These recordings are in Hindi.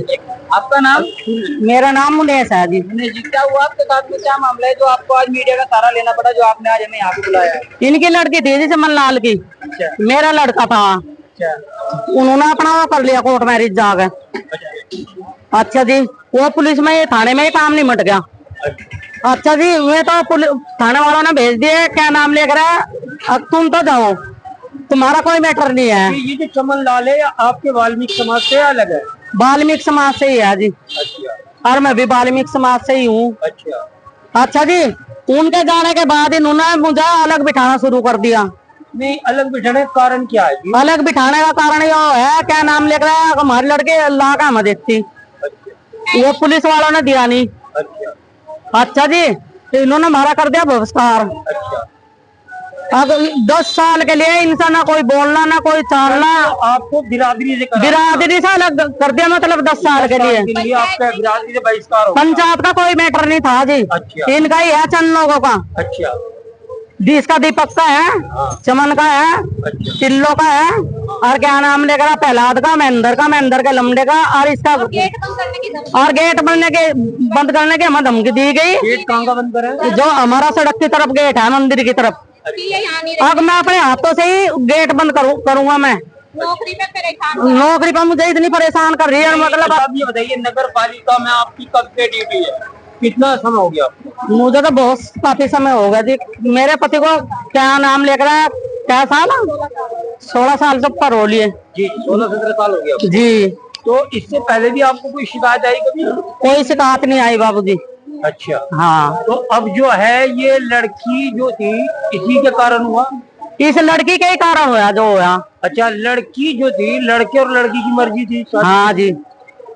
आपका नाम? मेरा नाम मुनेश है जी। मुनेश जी, क्या हुआ आपके साथ में? क्या मामला है जो आपको आज मीडिया का सहारा लेना पड़ा, जो आपने आज हमें यहाँ पे बुलाया है? इनकी लड़की थी जी चमन लाल की। अच्छा। मेरा लड़का था। अच्छा। उन्होंने अपना वो कर लिया कोर्ट मैरिज जाकर। अच्छा जी, वो पुलिस में थाने में ही काम नहीं मिट गया। अच्छा जी, वे तो थाने वालों ने भेज दिए, क्या नाम लेकर अब तुम तो जाओ, तुम्हारा कोई मैटर नहीं है। ये जो चमन लाल है आपके वाल्मीकि समाज से अलग है? वाल्मीकि समाज से ही है जी। अच्छा। और मैं भी वाल्मीकि समाज से ही हूँ। अच्छा। अच्छा जी, उनके जाने के बाद इन्होंने मुझे अलग बिठाना शुरू कर दिया। नहीं, अलग बिठाने का कारण क्या है जी? अलग बिठाने का कारण ये है, क्या नाम लिख रहा है, हमारे लड़के अल्लाह का मदद थी। वो पुलिस वालों ने दिया नहीं। अच्छा जी, इन्होंने हमारा कर दिया बहिष्कार। अब 10 साल के लिए इनसे ना कोई बोलना ना कोई चालना। आपको बिरादरी से अलग कर दिया, मतलब 10 साल के लिए आपका बिरादरी से बहिष्कार। पंचायत का कोई मैटर नहीं था जी। अच्छा। इनका ही है चंद लोगों का। अच्छा। इसका दीपक का है, चमन का है, टिल्लो का है, और क्या नाम लेकर प्रहलाद का, महेंद्र के लमडे का, और इसका और गेट बंद करने की हमें धमकी दी गई। गेट कहाँ का बंद करें? जो हमारा सड़क की तरफ गेट है, मंदिर की तरफ। अब मैं अपने हाथों से ही गेट बंद करूंगा। मैं नौकरी पर मुझे इतनी परेशान कर रही है। मतलब आप ये बताइए, नगर पालिका में आपकी कब से ड्यूटी है? कितना समय हो गया आपको? मुझे तो बहुत काफी समय हो गया जी। मेरे पति को क्या नाम लेकर क्या साल 16 साल से ऊपर हो लिए जी। 16-17 साल हो गया जी। तो इससे पहले भी आपको कोई शिकायत आई कभी? कोई शिकायत नहीं आई बाबूजी। अच्छा। हाँ, तो अब जो है ये लड़की जो थी इसी के कारण हुआ? इस लड़की के ही कारण हुआ जो हुआ। अच्छा, लड़की जो थी, लड़के और लड़की की मर्जी थी? हाँ जी।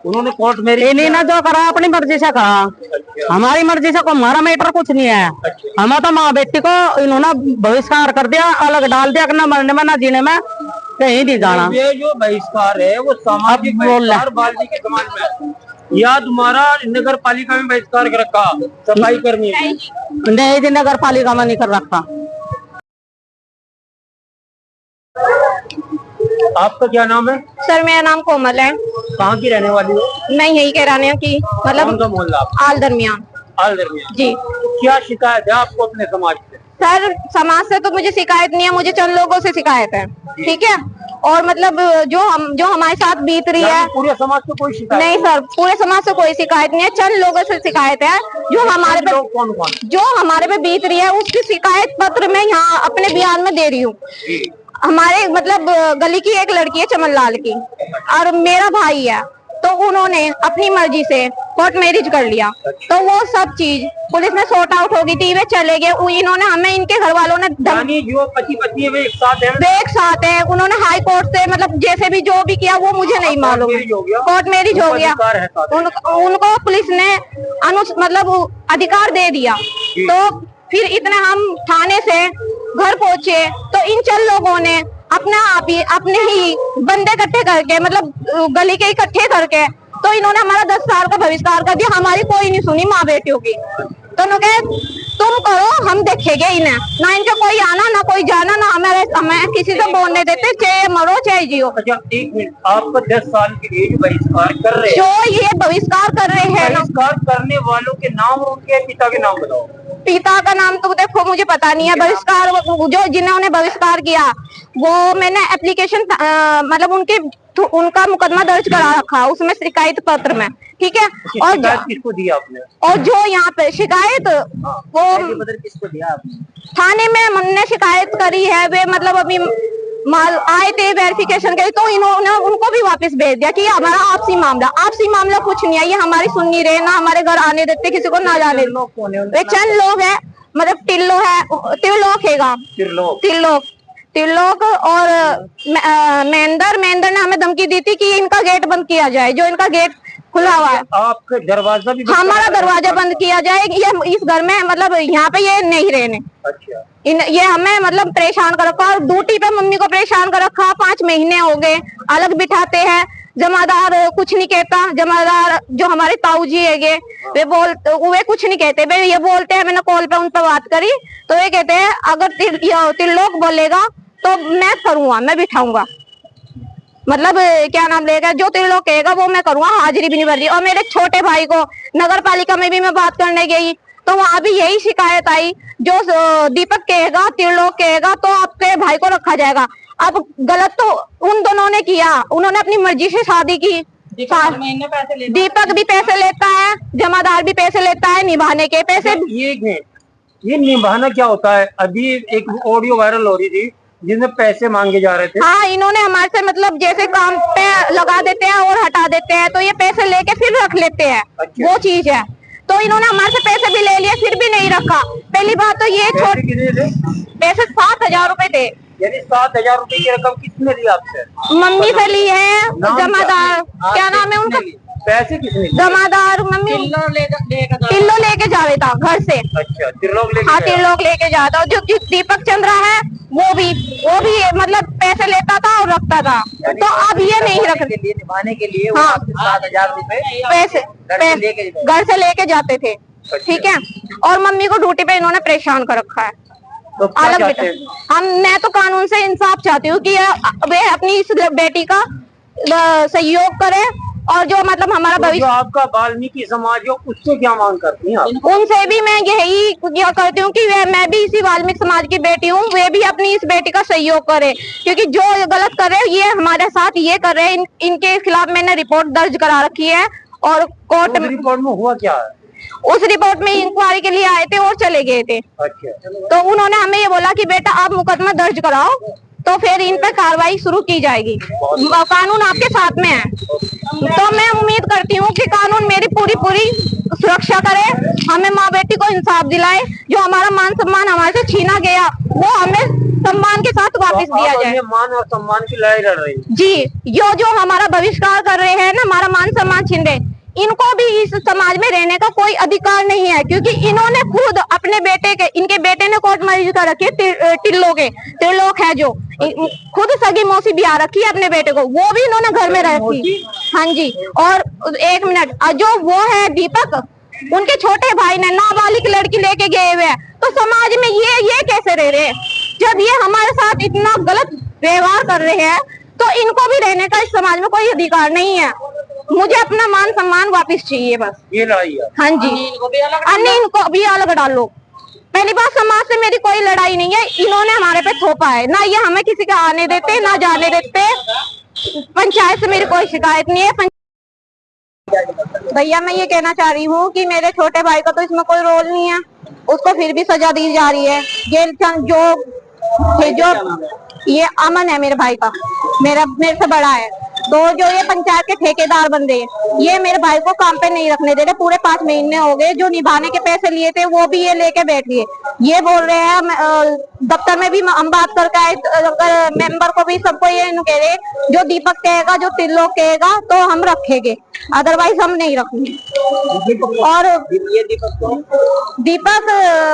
उन्होंने कोर्ट मैरिज इन्हीं ने जो करा अपनी मर्जी से कहा। अच्छा। हमारी मर्जी से कोई हमारा मैटर कुछ नहीं है। अच्छा। हमें तो माँ बेटी को इन्होंने बहिष्कार कर दिया, अलग डाल दिया, न मरने में न जीने में, कहीं नहीं जाना। ये जो बहिष्कार है वो सामाजिक बहिष्कार वाल्मीकि समाज में, या तुम्हारा नगर पालिका में बहिष्कार कर रखा सफाई कर्मी? नहीं जी, नगर पालिका में नहीं कर रखा। आपका क्या नाम है? सर मेरा नाम कोमल है। कहाँ की रहने वाली हो? मैं यही कह रहा की, मतलब कौन सा मोहल्ला? आल दरमियान। आल दरमियान जी। क्या शिकायत है आपको अपने समाज से? सर समाज से तो मुझे शिकायत नहीं है, मुझे चंद लोगों से शिकायत है। ठीक है, और मतलब जो हमारे साथ बीत रही है। पूरे समाज से कोई शिकायत नहीं सर, पूरे समाज से कोई शिकायत नहीं है, चंद लोगों से शिकायत है जो हमारे पे जो हमारे पे बीत रही है। उसकी शिकायत पत्र मैं यहाँ अपने बयान में दे रही हूँ। हमारे मतलब गली की एक लड़की है चमन लाल की, और मेरा भाई है, तो उन्होंने अपनी मर्जी से कोर्ट मैरिज कर लिया। तो वो सब चीज पुलिस में सॉर्ट आउट होगी थी, वे चले गए। इन्होंने हमें, इनके घर वालों ने जो पति पत्नी वे एक साथ है, उन्होंने हाई कोर्ट से मतलब जैसे भी जो भी किया वो मुझे नहीं मालूम। कोर्ट मैरिज हो गया, उनको पुलिस ने मतलब अधिकार दे दिया। तो फिर इतना हम थाने से घर पहुंचे तो इन चंद लोगों ने अपने ही बंदे इकट्ठे करके, मतलब गली के इकट्ठे करके, तो इन्होंने हमारा 10 साल का बहिष्कार कर दिया। हमारी कोई नहीं सुनी माँ बेटियों की। तो उन्होंने तुम करो, हम देखेंगे इन्हें, ना इनका कोई आना ना कोई जाना, ना हमें किसी से बोलने देते, चाहे मरो चाहे जियो। अच्छा, 1 मिनट, आपको 10 साल के लिए बहिष्कार कर रहे हैं? जो ये बहिष्कार कर रहे हैं, बहिष्कार करने वालों के नाम और उनके पिता के नाम बताओ। पिता का नाम तो देखो मुझे पता नहीं है। बहिष्कार जो जिन्होंने बहिष्कार किया वो मैंने एप्लीकेशन मतलब उनका मुकदमा दर्ज करा रखा उसमें शिकायत पत्र में। ठीक है, और किसको दिया आपने? और जो यहाँ पे शिकायत वो किसको दिया आपने? थाने में हमने शिकायत करी है। वे मतलब अभी आए थे वेरिफिकेशन के लिए, तो इन्होंने उनको भी वापस भेज दिया कि हमारा आपसी मामला कुछ नहीं है, ये हमारी सुन नहीं रहे, ना हमारे घर आने देते, किसी को ना जाने। वे चंद लोग है, मतलब तिरलोक और महेंद्र ने हमें धमकी दी थी कि इनका गेट बंद किया जाए, जो इनका गेट खुला हुआ है। आपका दरवाजा भी? हमारा दरवाजा बंद किया जाए, ये इस घर में मतलब यहाँ पे ये नहीं रहने। अच्छा। ये हमें मतलब परेशान कर रखा, ड्यूटी पे मम्मी को परेशान कर रखा। 5 महीने हो गए, अलग बिठाते हैं। जमादार कुछ नहीं कहता, जमादार जो हमारे ताऊ जी है वे कुछ नहीं कहते। वे ये बोलते हैं, मैंने कॉल पे उन पर बात करी तो ये कहते हैं अगर तिरलोक बोलेगा तो मैं करूंगा, मैं बिठाऊंगा। मतलब क्या नाम लेगा, जो त्रिलोक कहेगा वो मैं करूंगा, हाजिरी भी नहीं भर रही। और मेरे छोटे भाई को नगर पालिका में भी मैं बात करने गई तो वहां भी यही शिकायत आई, जो दीपक कहेगा त्रिलोक कहेगा तो आपके भाई को रखा जाएगा। अब गलत तो उन दोनों ने किया, उन्होंने अपनी मर्जी से शादी की। दीपक भी पैसे लेता है, जमादार भी पैसे लेता है, निभाने के पैसे। ये निभाना क्या होता है? अभी एक ऑडियो वायरल हो रही थी जिसमें पैसे मांगे जा रहे थे। हाँ, इन्होंने हमारे से मतलब जैसे काम पे लगा देते हैं और हटा देते हैं, तो ये पैसे लेके फिर रख लेते हैं। अच्छा। वो चीज है। तो इन्होंने हमारे से पैसे भी ले लिए, फिर भी नहीं रखा। पहली बात तो ये पैसे 7,000 रुपए थे। यानी 7,000 रुपए की रकम किसने ली आपसे? मम्मी से ली है, जमादार क्या नाम है उनका? पैसे किसने? जमादार मम्मी टिल्लो लेके जा रहा था घर से। अच्छा, त्रिलोक लेके? हाँ, त्रिलोक लेके जाता। और जो दीपक चंद्रा है वो भी मतलब पैसे लेता था और रखता था। तो अब ये नहीं रख के लिए, निभाने के लिए। हाँ, 7,000 रुपए पैसे घर से लेके जाते थे। ठीक है। और मम्मी को ड्यूटी पे इन्होंने परेशान कर रखा है। तो अलग मैं तो कानून से इंसाफ चाहती हूँ कि वे अपनी इस बेटी का सहयोग करे, और जो मतलब हमारा भविष्य। जो आपका वाल्मीकि समाज है उससे क्या मांग करती हैं आप? उनसे भी मैं यही करती हूँ कि मैं भी इसी वाल्मीकि समाज की बेटी हूँ, वे भी अपनी इस बेटी का सहयोग करे, क्योंकि जो गलत कर रहे हैं ये हमारे साथ ये कर रहे हैं। इनके खिलाफ मैंने रिपोर्ट दर्ज करा रखी है और कोर्ट में। रिपोर्ट में हुआ क्या है? उस रिपोर्ट में इंक्वायरी के लिए आए थे और चले गए थे। अच्छा। तो उन्होंने हमें ये बोला कि बेटा आप मुकदमा दर्ज कराओ, तो फिर इन पर कार्रवाई शुरू की जाएगी। कानून आपके साथ में है। तो मैं उम्मीद करती हूँ कि कानून मेरी पूरी सुरक्षा करे, हमें माँ बेटी को इंसाफ दिलाए। जो हमारा मान सम्मान हमारे से छीना गया वो हमें सम्मान के साथ वापस दिया जाए। मान और सम्मान की लड़ाई लड़ रही है जी। जो हमारा बहिष्कार कर रहे हैं ना, हमारा मान सम्मान छीन रहे, इनको भी इस समाज में रहने का कोई अधिकार नहीं है, क्योंकि इन्होंने खुद अपने बेटे के, इनके बेटे ने कोर्ट मैरिज कर रखी है। त्रिलोक है जो खुद सगी मौसी ब्याह रखी है अपने बेटे को, वो भी इन्होंने घर में रखी। हाँ जी। और 1 मिनट, जो वो है दीपक, उनके छोटे भाई ने नाबालिग लड़की लेके गए हुए हैं। तो समाज में ये कैसे रह रहे हैं? जब ये हमारे साथ इतना गलत व्यवहार कर रहे हैं तो इनको भी रहने का इस समाज में कोई अधिकार नहीं है। मुझे अपना मान सम्मान वापस चाहिए, बस ये लड़ाई है। हाँ जी, अन्य इनको भी अलग डालो। पहली बात, समाज से मेरी कोई लड़ाई नहीं है, इन्होंने हमारे पे थोपा है। ना ये हमें किसी का आने देते ना जाने देते। पंचायत से मेरी कोई शिकायत नहीं है। भैया मैं ये कहना चाह रही हूँ कि मेरे छोटे भाई का तो इसमें कोई रोल नहीं है, उसको फिर भी सजा दी जा रही है। जो ये अमन है मेरे भाई का, मेरे से बड़ा है। तो जो ये पंचायत के ठेकेदार बंदे हैं, ये मेरे भाई को काम पे नहीं रखने दे रहे। पूरे 5 महीने हो गए, जो निभाने के पैसे लिए थे वो भी ये लेके बैठ गए। ये बोल रहे हैं, दफ्तर में भी हम बात करके आए, मेंबर को भी सबको ये कह रहे, जो दीपक कहेगा, जो त्रिलोक कहेगा तो हम रखेंगे, अदरवाइज हम नहीं रखेंगे। और दीपक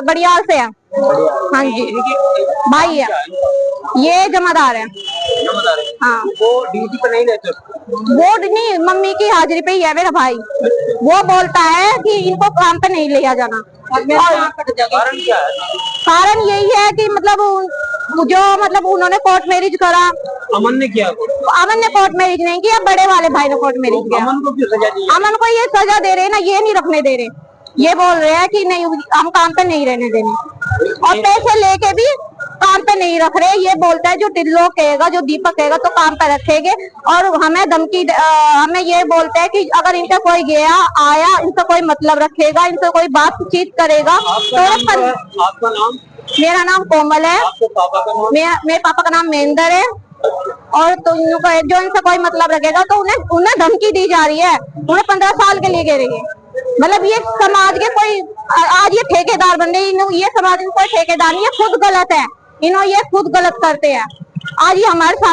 बड़ियाल से है। हाँ जी, भाई है, ये जमादार है। हाँ, वो ड्यूटी पे नहीं रहते? वो नहीं, मम्मी की हाजिरी पे ही है मेरा भाई। वो बोलता है कि इनको काम पे नहीं लिया जाना। कारण क्या है? कारण यही है कि मतलब उन्होंने कोर्ट मैरिज करा। अमन ने किया? अमन ने कोर्ट मैरिज नहीं किया, बड़े वाले भाई ने कोर्ट मैरिज किया। अमन को क्यों सजा दी? अमन को ये सजा दे रहे हैं ना, ये नहीं रखने दे रहे। ये बोल रहे हैं कि नहीं, हम काम पे नहीं रहने देंगे, और पैसे लेके भी काम पे नहीं रख रहे। ये बोलता है जो त्रिलोक कहेगा, जो दीपक कहेगा तो काम पे रखेंगे। और हमें धमकी, हमें ये बोलते हैं कि अगर इनका कोई गया आया, इनसे कोई मतलब रखेगा, इनसे कोई बातचीत करेगा तो। आपका नाम? मेरा नाम कोमल है। पापा का नाम? मेरे पापा का नाम महेंद्र है। और तो जो इनसे कोई मतलब रखेगा तो उन्हें धमकी दी जा रही है। उन्हें 15 साल के लिए कह रही है। मतलब ये समाज के कोई, आज ये ठेकेदार बंदे, ये समाज में कोई ठेकेदार नहीं है, खुद गलत है। ये खुद गलत करते हैं। आज ये हमारे साथ